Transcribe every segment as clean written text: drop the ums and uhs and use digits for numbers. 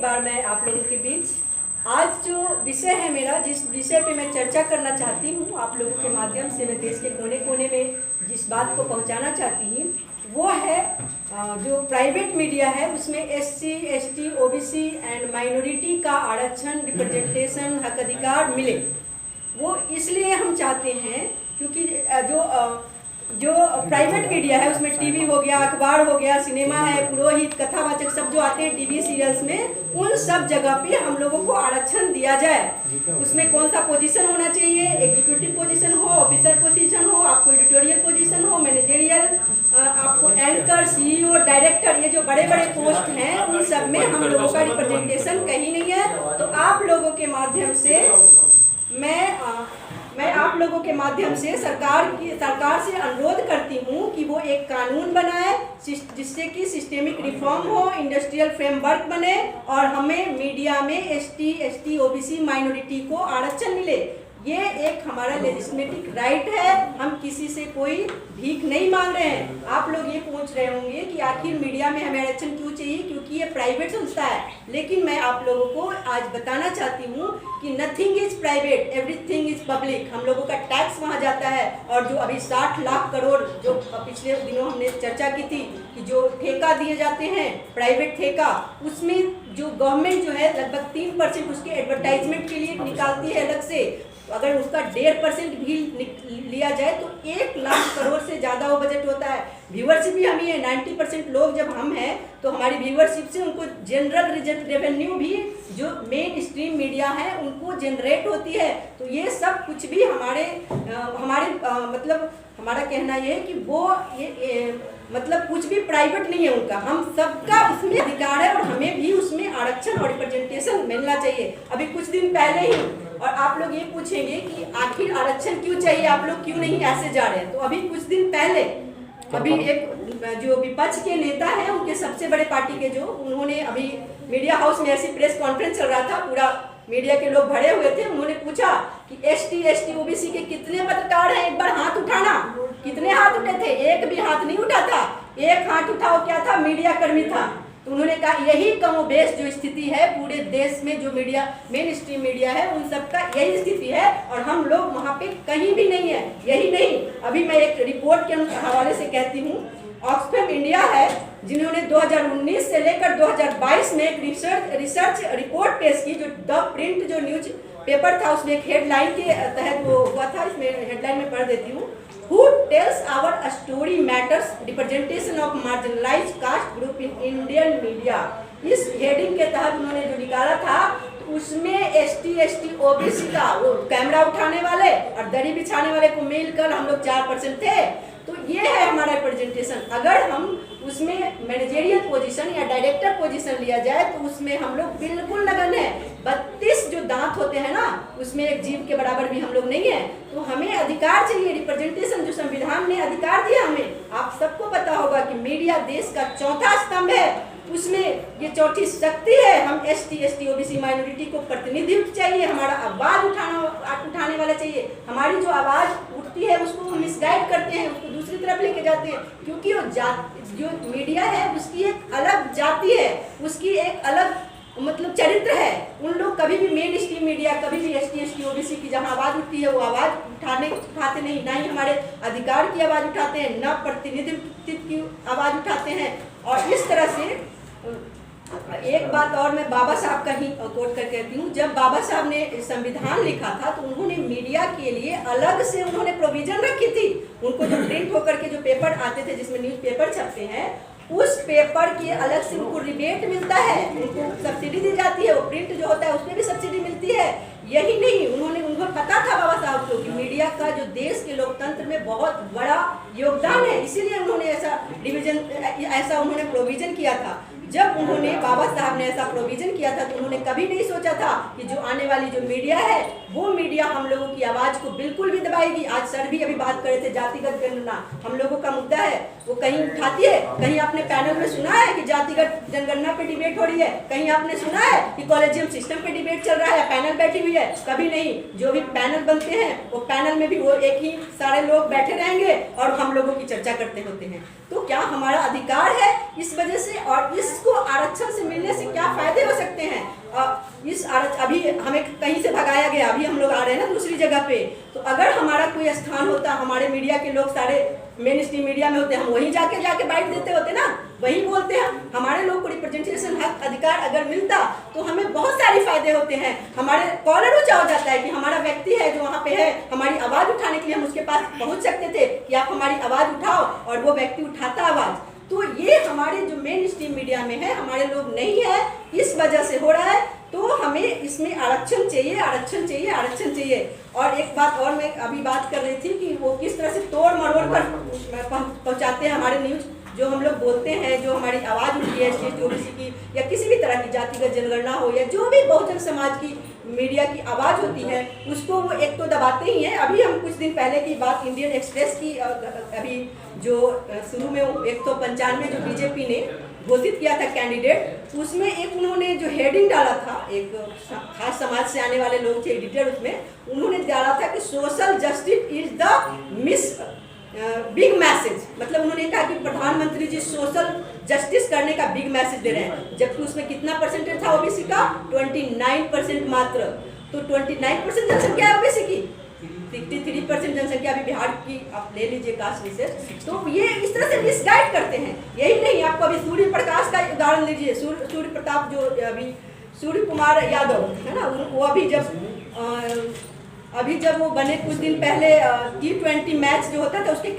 बार मैं आप लोगों के बीच आज जो विषय है मेरा, जिस विषय पे मैं चर्चा करना चाहती हूँ आप लोगों के माध्यम से, मैं देश के कोने कोने में जिस बात को पहुँचाना चाहती हूँ वो है जो प्राइवेट मीडिया है उसमें SC, ST, OBC and minority का आरक्षण, रिप्रेजेंटेशन, हक अधिकार मिले। वो इसलिए हम चाहते हैं क्योंकि जो प्राइवेट मीडिया है उसमें टीवी हो गया, अखबार हो गया, सिनेमा है, पुरोहित, कथावाचक सब जो आते हैं टीवी सीरियल्स में, उन सब जगह पे हम लोगों को आरक्षण दिया जाए। उसमें कौन सा पोजीशन होना चाहिए, एग्जीक्यूटिव पोजीशन हो, ऑफिसर पोजीशन हो, आपको एडिटोरियल पोजीशन हो, मैनेजरियल, आपको एंकर, CEO, डायरेक्टर, ये जो बड़े बड़े पोस्ट हैं उन सब में हम लोगों का रिप्रेजेंटेशन कहीं नहीं है। तो आप लोगों के माध्यम से मैं आप लोगों के माध्यम से सरकार से अनुरोध करती हूँ कि वो एक कानून बनाए जिससे कि सिस्टेमिक रिफॉर्म हो, इंडस्ट्रियल फ्रेमवर्क बने और हमें मीडिया में ST, ST, OBC माइनॉरिटी को आरक्षण मिले। ये एक हमारा लेजिस्लेटिव राइट है, हम किसी से कोई भीख नहीं मांग रहे हैं। आप लोग ये पूछ रहे होंगे कि आखिर मीडिया में हमें आरक्षण क्यों चाहिए, क्योंकि ये प्राइवेट संस्था है। लेकिन मैं आप लोगों को आज बताना चाहती हूँ कि nothing is private, everything is public. हम लोगों का टैक्स वहाँ जाता है और जो अभी 60 लाख करोड़ जो पिछले दिनों हमने चर्चा की थी कि जो ठेका दिए जाते हैं, प्राइवेट ठेका, उसमें जो गवर्नमेंट जो है लगभग 3% उसके एडवर्टाइजमेंट के लिए निकालती है अलग से। अगर उसका 1.5% भी लिया जाए तो 1 लाख करोड़ से ज़्यादा वो बजट होता है। व्यूअरशिप भी हम ही है, 90% लोग जब हम हैं तो हमारी व्यूअरशिप से उनको जनरल रेवेन्यू भी जो मेन स्ट्रीम मीडिया है उनको जनरेट होती है। तो ये सब कुछ भी हमारे मतलब हमारा कहना ये है कि वो मतलब कुछ भी प्राइवेट नहीं है उनका, हम सबका उसमें अधिकार है और हमें भी उसमें आरक्षण और रिप्रेजेंटेशन मिलना चाहिए। अभी कुछ दिन पहले ही, और आप लोग ये पूछेंगे कि आखिर आरक्षण क्यों चाहिए, आप लोग क्यों नहीं ऐसे जा रहे हैं, तो अभी कुछ दिन पहले अभी एक जो विपक्ष के नेता हैं उनके सबसे बड़े पार्टी के उन्होंने अभी मीडिया हाउस में ऐसी प्रेस कॉन्फ्रेंस चल रहा था, पूरा मीडिया के लोग भरे हुए थे। उन्होंने पूछा कि ST, ST, OBC के कितने पत्रकार हैं, एक बार हाथ उठाना। कितने हाथ उठे थे? एक भी हाथ नहीं उठा था। एक हाथ उठाओ क्या था? मीडिया कर्मी था। तो उन्होंने कहा यही कमोबेश जो स्थिति है पूरे देश में, जो मीडिया मेन स्ट्रीम मीडिया है उन सबका यही स्थिति है और हम लोग वहाँ पे कहीं भी नहीं है। यही नहीं, अभी मैं एक रिपोर्ट के हवाले से कहती हूँ, ऑक्सफैम इंडिया है जिन्होंने 2019 से लेकर 2022 में एक रिसर्च रिपोर्ट पेश की, जो द प्रिंट जो न्यूज पेपर था उसमें एक हेडलाइन के तहत वो हुआ था। इसमें हेडलाइन में पढ़ देती हूँ, who tells our story matters, representation of marginalised caste group in Indian media. इस हेडिंग के तहत उन्होंने जो निकाला था तो उसमें ST, ST, OBC का वो कैमरा उठाने वाले और दरी बिछाने वाले को मिलकर हम लोग 4% थे। तो ये है हमारा रिप्रेजेंटेशन। अगर हम उसमें मैनेजरियल पोजीशन या डायरेक्टर पोजीशन लिया जाए तो उसमें हम लोग बिल्कुल नगण्य है। 32 जो दांत होते हैं ना उसमें एक जीव के बराबर भी हम लोग नहीं है। तो हमें अधिकार चाहिए, रिप्रेजेंटेशन जो संविधान ने अधिकार दिया हमें। आप सबको पता होगा कि मीडिया देश का चौथा स्तंभ है, उसमें ये चौथी शक्ति है। हम ST, ST, OBC माइनॉरिटी को प्रतिनिधित्व चाहिए, हमारा आवाज उठाने वाला चाहिए। हमारी जो आवाज उठती है उसको मिसगाइड करते हैं, उसको दूसरी तरफ लेके जाते हैं, क्योंकि वो जो मीडिया है उसकी एक अलग जाति है, उसकी एक अलग मतलब चरित्र है। उन लोग कभी भी मेन स्ट्रीम मीडिया, कभी भी ST, ST, OBC की जहाँ आवाज़ उठती है वो आवाज़ उठाते नहीं, ना ही हमारे अधिकार की आवाज़ उठाते हैं, ना प्रतिनिधित्व की आवाज़ उठाते हैं। और इस तरह से एक बात और मैं बाबा साहब का ही कोट कर कहती हूँ, जब बाबा साहब ने संविधान लिखा था तो उन्होंने मीडिया के लिए अलग से उन्होंने प्रोविजन रखी थी। उनको जो प्रिंट होकर के जो पेपर आते थे जिसमें न्यूज़पेपर छपते हैं, उस पेपर के अलग से उनको रिबेट मिलता है, उनको सब्सिडी दी जाती है। वो प्रिंट जो होता है उसमें भी सब्सिडी मिलती है। यही नहीं, उनको पता था बाबा साहब को कि मीडिया का जो देश के लोकतंत्र में बहुत बड़ा योगदान है, इसीलिए उन्होंने ऐसा उन्होंने प्रोविजन किया था। जब उन्होंने बाबा साहब ने ऐसा प्रोविजन किया था तो उन्होंने कभी नहीं सोचा था कि जो आने वाली जो मीडिया है वो मीडिया हम लोगों की आवाज़ को बिल्कुल भी दबाएगी। आज सर भी अभी बात कर रहे थे जातिगत जनगणना, हम लोगों का मुद्दा है, वो कहीं उठाती है? कहीं आपने पैनल में सुना है कि जातिगत जनगणना पे डिबेट हो रही है? कहीं आपने सुना है कि कॉलेजियम सिस्टम पे डिबेट चल रहा है, पैनल बैठी हुई है? कभी नहीं। जो भी पैनल बनते हैं वो पैनल में भी वो एक ही सारे लोग बैठे रहेंगे और हम लोगों की चर्चा करते होते हैं। तो क्या हमारा अधिकार है इस वजह से, और इसको आरक्षण से मिलने से क्या फायदे हो सकते हैं? अभी हमें कहीं से भगाया गया, अभी हम लोग आ रहे हैं ना दूसरी जगह पे, तो अगर हमारा कोई स्थान होता, हमारे मीडिया के लोग सारे मेन स्ट्रीम मीडिया में होते, हम वहीं जाके बाइट देते होते ना, वहीं बोलते हैं। हमारे लोग को रिप्रेजेंटेशन हक अधिकार अगर मिलता तो हमें बहुत सारे फायदे होते हैं। हमारे कॉलर ऊंचा हो जाता है कि हमारा व्यक्ति है जो वहाँ पे है, हमारी आवाज़ उठाने के लिए हम उसके पास पहुँच सकते थे कि आप हमारी आवाज़ उठाओ, और वो व्यक्ति उठाता आवाज़। तो ये हमारे जो मेन स्ट्रीम मीडिया में है, हमारे लोग नहीं है, इस वजह से हो रहा है। तो हमें इसमें आरक्षण चाहिए, आरक्षण चाहिए, आरक्षण चाहिए। और एक बात और मैं अभी बात कर रही थी कि वो किस तरह से तोड़ मरोड़ कर पहुंचाते हैं हमारे न्यूज़, जो हम लोग बोलते हैं, जो हमारी आवाज़ उठती है स्टेट ओबीसी की या किसी भी तरह की जातिगत जनगणना हो या जो भी बहुजन समाज की मीडिया की आवाज़ होती है, उसको वो एक तो दबाते ही हैं। अभी हम कुछ दिन पहले की बात इंडियन एक्सप्रेस की, अभी जो शुरू में 195 जो बीजेपी ने घोषित किया था कैंडिडेट, उसमें एक उन्होंने जो हेडिंग डाला था, एक खास समाज से आने वाले लोग थे एडिटर, उसमें उन्होंने डाला था कि social justice is the miss big message. मतलब उन्होंने कहा कि प्रधानमंत्री जी सोशल जस्टिस करने का बिग मैसेज दे रहे हैं, जबकि उसमें कितना परसेंटेज था ओबीसी का? 29% मात्र। तो 29% जनसंख्या है ओबीसी की, 63% जनसंख्या अभी बिहार की आप ले लीजिए कास्ट रिसर्च। तो ये इस तरह से मिसगाइड करते हैं। यही नहीं, आपको अभी सूर्य प्रकाश का उदाहरण लीजिए, सूर्य प्रताप जो अभी सूर्य कुमार यादव है ना, वो अभी जब वो बने कुछ दिन पहले T20 मैच जो होता था उसके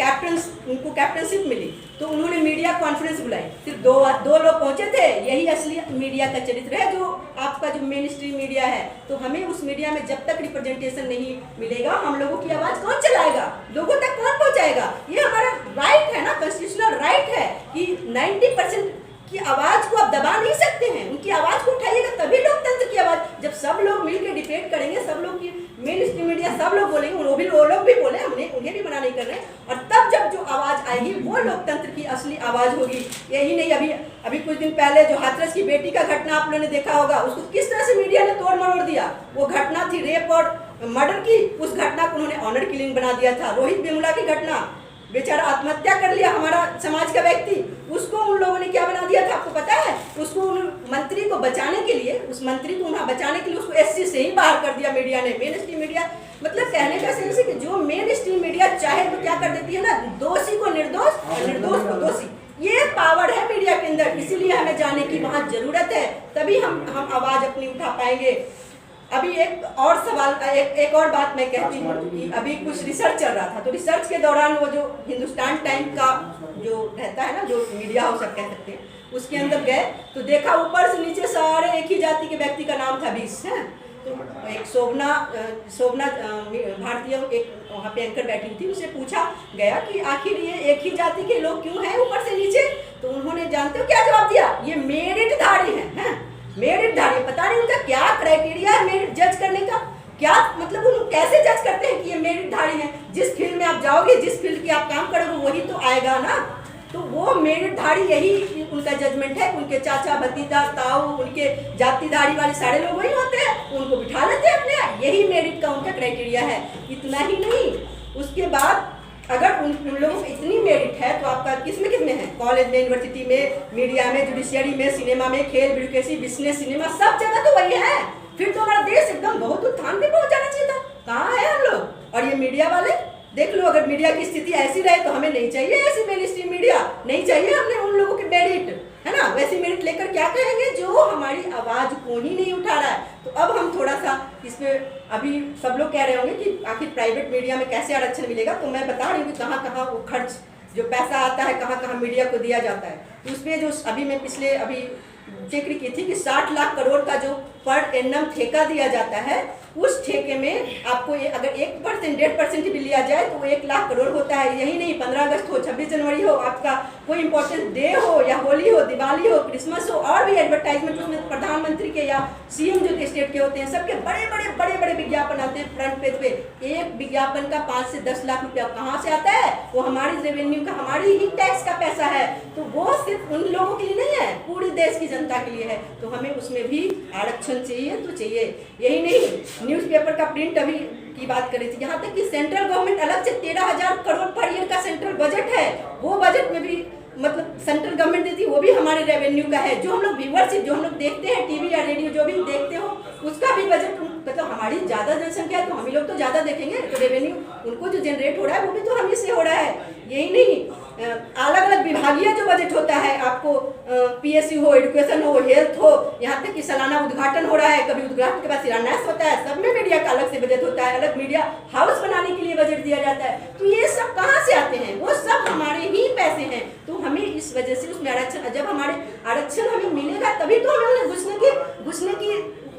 उनको कैप्टनशिप मिली, तो उन्होंने मीडिया कॉन्फ्रेंस बुलाई, सिर्फ दो लोग पहुंचे थे। यही असली मीडिया का चरित्र है, जो आपका जो मेन स्ट्रीम मीडिया है। तो हमें उस मीडिया में जब तक रिप्रेजेंटेशन नहीं मिलेगा, हम लोगों की आवाज़ कौन चलाएगा, लोगों तक कौन पहुंचाएगा? ये हमारा राइट है ना, कॉन्स्टिट्यूशनल राइट है कि 90% की आवाज़ को आप दबा नहीं सकते हैं, उनकी आवाज़ को उठाइएगा, तभी लोकतंत्र की आवाज़। जब सब लोग मिलकर डिबेट करेंगे, सब लोग की मेन स्ट्रीम मीडिया सब लोग बोलेंगे, वो लोग भी बोले, उन्हें भी मना नहीं कर रहे, और तब जब जो आवाज़ आएगी वो लोकतंत्र की असली आवाज़ होगी। यही नहीं, अभी कुछ दिन पहले जो हाथरस की बेटी का घटना आप लोगों ने देखा होगा, उसको किस तरह से मीडिया ने तोड़ मरोड़ दिया। वो घटना थी रेप और मर्डर की, उस घटना को उन्होंने ऑनर किलिंग बना दिया था। रोहित वेमुला की घटना, बेचारा आत्महत्या कर लिया हमारा समाज का व्यक्ति, उसको उन लोगों ने क्या बना दिया था आपको पता है? उसको उन मंत्री को बचाने के लिए, उस मंत्री को वहाँ बचाने के लिए उसको एससी से ही बाहर कर दिया मीडिया ने। मेन स्ट्रीम मीडिया, मतलब कहने का सेंस है कि जो मेन स्ट्रीम मीडिया चाहे तो क्या कर देती है ना, दोषी को निर्दोष और निर्दोष को दोषी। ये पावर है मीडिया के अंदर, इसीलिए हमें जाने की वहाँ जरूरत है, तभी हम आवाज़ अपनी उठा पाएंगे। अभी एक और सवाल, एक और बात मैं कहती हूँ कि अभी कुछ रिसर्च चल रहा था, तो रिसर्च के दौरान वो जो हिंदुस्तान टाइम का जो रहता है ना, जो मीडिया हाउस आप कह सकते हैं, उसके अंदर गए तो देखा ऊपर से नीचे सारे एक ही जाति के व्यक्ति का नाम था 20 है। तो एक शोभना भारतीय एक वहाँ पे एंकर बैठी थी, उससे पूछा गया कि आखिर ये एक ही जाति के लोग क्यों हैं ऊपर से नीचे? तो उन्होंने जानते हो क्या जवाब दिया? ये मेरिटधारी हैं, मेरिटधारी। पता नहीं उनका क्या क्राइटेरिया है मेरिट जज करने का, क्या मतलब उन कैसे जज करते हैं कि ये मेरिटधारी हैं? जिस फील्ड में आप जाओगे, जिस फील्ड की आप काम करोगे, वही तो आएगा ना। तो वो मेरिटधारी, यही उनका जजमेंट है। उनके चाचा भतीजा ताऊ, उनके जातिधारी वाले सारे लोग वही होते हैं, उनको बिठा लेते हैं अपने, यही मेरिट का उनका क्राइटेरिया है। इतना ही नहीं, उसके बाद अगर उन लोगों को इतनी मेरिट है तो आपका किस में है? कॉलेज में, यूनिवर्सिटी में, मीडिया में, जुडिशियरी में, सिनेमा में, खेल, ब्यूरोक्रेसी, बिजनेस, सिनेमा, सब जगह तो वही है। फिर तो हमारा देश एकदम बहुत उत्थान पे पहुंच जाना चाहिए था। कहाँ है हम लोग? और ये मीडिया वाले देख लो, अगर मीडिया की स्थिति ऐसी रहे तो हमें नहीं चाहिए ऐसी मेन स्ट्रीम मीडिया, नहीं चाहिए हमने उन लोगों के मेरिट, है ना? वैसी मेरिट लेकर क्या कहेंगे जो हमारी आवाज़ को ही नहीं उठा रहा है। तो अब हम थोड़ा सा इसमें, अभी सब लोग कह रहे होंगे कि आखिर प्राइवेट मीडिया में कैसे आरक्षण मिलेगा, तो मैं बता रही हूँ कि कहाँ कहाँ वो खर्च जो पैसा आता है, कहाँ कहाँ मीडिया को दिया जाता है। तो उसमें जो अभी मैं पिछले अभी जिक्र की थी कि 60 लाख करोड़ का जो पर एनम ठेका दिया जाता है, उस ठेके में आपको अगर 1%, 1.5% भी लिया जाए तो 1 लाख करोड़ होता है। यही नहीं, 15 अगस्त हो, 26 जनवरी हो, आपका कोई इंपॉर्टेंट डे हो, या होली हो, दिवाली हो, क्रिसमस हो, और भी एडवर्टाइजमेंट उसमें प्रधानमंत्री के या सीएम जो स्टेट के होते हैं, सबके बड़े विज्ञापन आते हैं फ्रंट पेज पे। एक विज्ञापन का 5 से 10 लाख रुपया कहाँ से आता है? वो हमारी रेवेन्यू का, हमारी ही टैक्स का पैसा है। तो वो सिर्फ उन लोगों के लिए नहीं है, पूरी देश की जनता के लिए है। तो हमें उसमें भी आरक्षण चाहिए तो चाहिए। यही नहीं, न्यूज़पेपर का प्रिंट अभी की बात कर रही थी, यहाँ तक कि सेंट्रल गवर्नमेंट अलग से 13,000 करोड़ पर ईयर का सेंट्रल बजट है, वो बजट में भी मतलब सेंट्रल गवर्नमेंट देती है, वो भी हमारे रेवेन्यू का है। जो हम लोग व्यूअरशिप, जो हम लोग देखते हैं टीवी या रेडियो, जो भी देखते हो, उसका भी बजट, मतलब हमारी ज़्यादा जनसंख्या है तो हम ही लोग तो ज़्यादा देखेंगे, तो रेवेन्यू उनको जो जनरेट हो रहा है वो भी तो हम ही से हो रहा है। यही नहीं, अलग अलग विभागीय जो बजट होता है, आपको PSU हो, एजुकेशन हो, हेल्थ हो, यहाँ तक कि सालाना उद्घाटन हो रहा है, कभी उद्घाटन के बाद शिलान्यास होता है, सब में मीडिया का अलग से बजट होता है, अलग मीडिया हाउस बनाने के लिए बजट दिया जाता है। तो ये सब कहाँ से आते हैं? वो सब हमारे ही पैसे हैं। तो हमें इस वजह से उसमें आरक्षण, जब हमारे आरक्षण हमें मिलेगा तभी तो हमें उन्हें घुसने की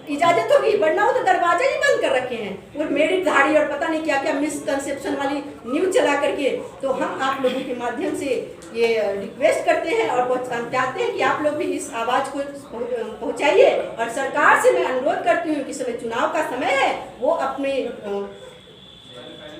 इजाजत होगी, वरना वो तो दरवाजा ही बंद कर रखे हैं, वो मेरिट धारी और पता नहीं क्या क्या मिसकंसेप्शन वाली न्यूज चला करके। तो हम आप लोगों के माध्यम से ये रिक्वेस्ट करते हैं और हम चाहते हैं कि आप लोग भी इस आवाज़ को पहुंचाइए। और सरकार से मैं अनुरोध करती हूँ कि समय चुनाव का समय है, वो अपने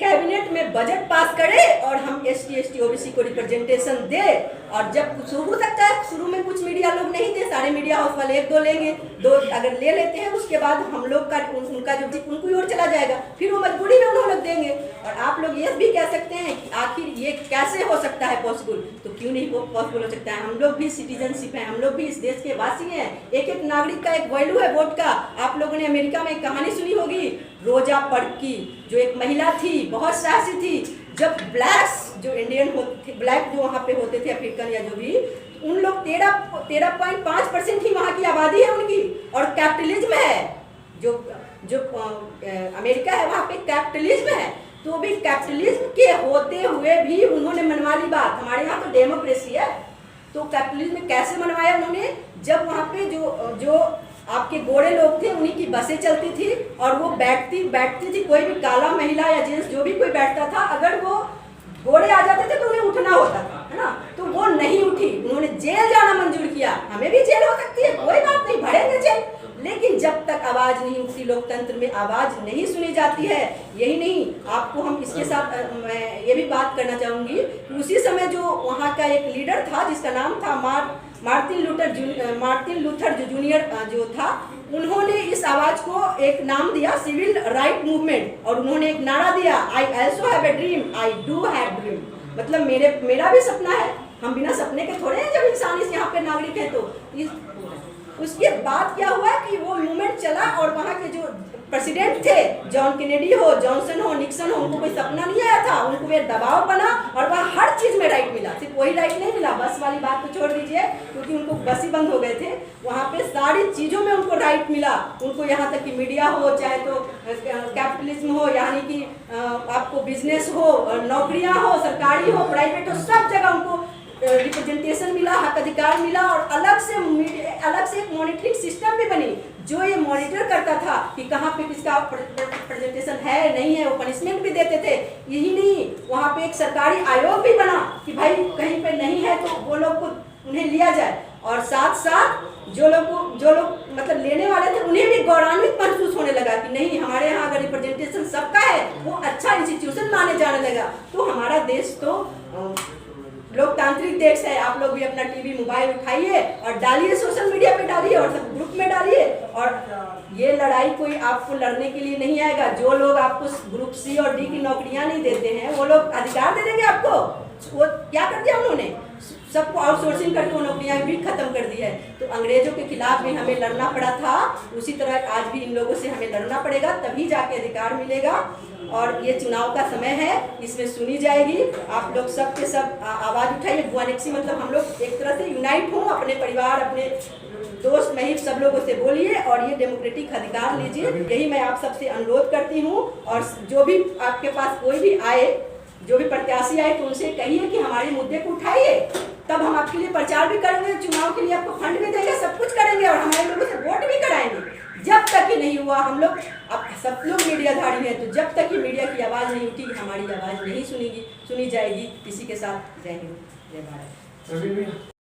कैबिनेट में बजट पास करे और हम ST ST OBC को रिप्रेजेंटेशन दे। और जब शुरू हो सकता है, शुरू में कुछ मीडिया लोग नहीं दे, सारे मीडिया हाउस वाले 1-2 लेंगे, 2 अगर ले लेते हैं उसके बाद हम लोग का उनका जो उनको ओर चला जाएगा, फिर वो मजबूरी में उन्होंने लोग देंगे। और आप लोग ये भी कह सकते हैं कि आखिर ये कैसे हो सकता है पॉसिबल, तो क्यों नहीं पॉसिबल हो सकता है? हम लोग भी सिटीजनशिप हैं, हम लोग भी इस देश के वासी हैं, एक एक नागरिक का एक वैल्यू है वोट का। आप लोगों ने अमेरिका में एक कहानी सुनी होगी, रोजा पार्क्स की, जो एक महिला थी, बहुत साहसी थी। जब ब्लैक्स जो इंडियन होते थे, ब्लैक जो वहाँ पे होते थे, अफ्रीकन या जो भी, उन लोग 13.5% ही वहाँ की आबादी है उनकी, और कैपिटलिज्म है। जो जो अमेरिका है वहाँ पे कैपिटलिज्म है। तो भी कैपिटलिज्म के होते हुए भी उन्होंने मनवा ली बात। हमारे यहाँ तो डेमोक्रेसी है, तो कैपिटलिज्म कैसे मनवाया उन्होंने? जब वहाँ पे जो आपके गोरे लोग थे उन्हीं की बसें चलती थी और वो बैठती थी, कोई भी काला महिला या जेंट्स जो भी कोई बैठता था, अगर वो गोरे आ जाते थे तो उन्हें उठना होता था, है ना? तो वो नहीं उठी, उन्होंने जेल जाना मंजूर किया। हमें भी जेल हो सकती है, कोई बात नहीं, भरेंगे जेल। लेकिन जब तक आवाज नहीं उठती, लोकतंत्र में आवाज नहीं सुनी जाती है। यही नहीं, आपको हम इसके साथ मैं ये भी बात करना चाहूंगी, उसी समय जो वहाँ का एक लीडर था जिसका नाम था मार्टिन लूथर जो जूनियर जो था, उन्होंने इस आवाज को एक नाम दिया सिविल राइट मूवमेंट। और उन्होंने एक नारा दिया, I also have a dream, I do have dream. मतलब मेरा भी सपना है, हम बिना सपने के थोड़े हैं जब इंसान इस यहाँ पे नागरिक है। तो उसके बाद क्या हुआ कि वो मूवमेंट चला और वहाँ के जो प्रेसिडेंट थे, जॉन कैनेडी हो, जॉनसन हो, निक्सन हो, उनको कोई सपना नहीं आया था, उनको वे दबाव बना और वहाँ हर चीज में राइट मिला। सिर्फ वही राइट नहीं मिला, बस वाली बात तो छोड़ दीजिए क्योंकि उनको बस ही बंद हो गए थे। वहाँ पे सारी चीजों में उनको राइट मिला। उनको यहाँ तक कि मीडिया हो, चाहे तो कैपिटलिज्म हो, यानी कि आपको बिजनेस हो, नौकरियाँ हो, सरकारी हो, प्राइवेट हो, सब जगह उनको रिप्रेजेंटेशन मिला, हक अधिकार मिला। और अलग से एक मॉनिटरिंग सिस्टम भी बनी जो ये मॉनिटर करता था कि कहाँ पे किसका रिप्रेजेंटेशन है नहीं है, वो पनिशमेंट भी देते थे। यही नहीं, वहाँ पे एक सरकारी आयोग भी बना कि भाई कहीं पे नहीं है तो वो लोग को उन्हें लिया जाए। और साथ साथ जो लोग मतलब लेने वाले थे उन्हें भी गौरवान्वित महसूस होने लगा कि नहीं, हमारे यहाँ अगर रिप्रेजेंटेशन सबका है, वो अच्छा इंस्टीट्यूशन माने जाने लगा। तो हमारा देश तो लोकतांत्रिक देश है। आप लोग भी अपना टीवी मोबाइल उठाइए और डालिए, सोशल मीडिया पे डालिए और सब ग्रुप में डालिए। और ये लड़ाई कोई आपको लड़ने के लिए नहीं आएगा। जो लोग आपको ग्रुप C और D की नौकरियां नहीं देते हैं, वो लोग अधिकार दे देंगे आपको। वो क्या कर दिया उन्होंने, सबको आउटसोर्सिंग करके वो नौकरियां भी खत्म कर दी है। तो अंग्रेजों के खिलाफ भी हमें लड़ना पड़ा था, उसी तरह आज भी इन लोगों से हमें लड़ना पड़ेगा, तभी जाके अधिकार मिलेगा। और ये चुनाव का समय है, इसमें सुनी जाएगी। आप लोग सब के सब आवाज़ उठाइए। बुआनेक्सी मतलब हम लोग एक तरह से यूनाइट हों, अपने परिवार, अपने दोस्त महिब सब लोगों से बोलिए और ये डेमोक्रेटिक अधिकार लीजिए। यही मैं आप सबसे अनुरोध करती हूँ। और जो भी आपके पास कोई भी आए, जो भी प्रत्याशी आए, तो उनसे कहिए कि हमारे मुद्दे को उठाइए, तब हम आपके लिए प्रचार भी करेंगे, चुनाव के लिए आपको फंड भी देंगे, सब कुछ करेंगे और हमारे लोगों से वोट भी कराएंगे। जब तक ये नहीं हुआ, हम लोग अब सब लोग मीडियाधारी हैं, तो जब तक ये मीडिया की आवाज़ नहीं उठी, हमारी आवाज़ नहीं सुनी जाएगी। इसी के साथ जय हिंद, जय भारत।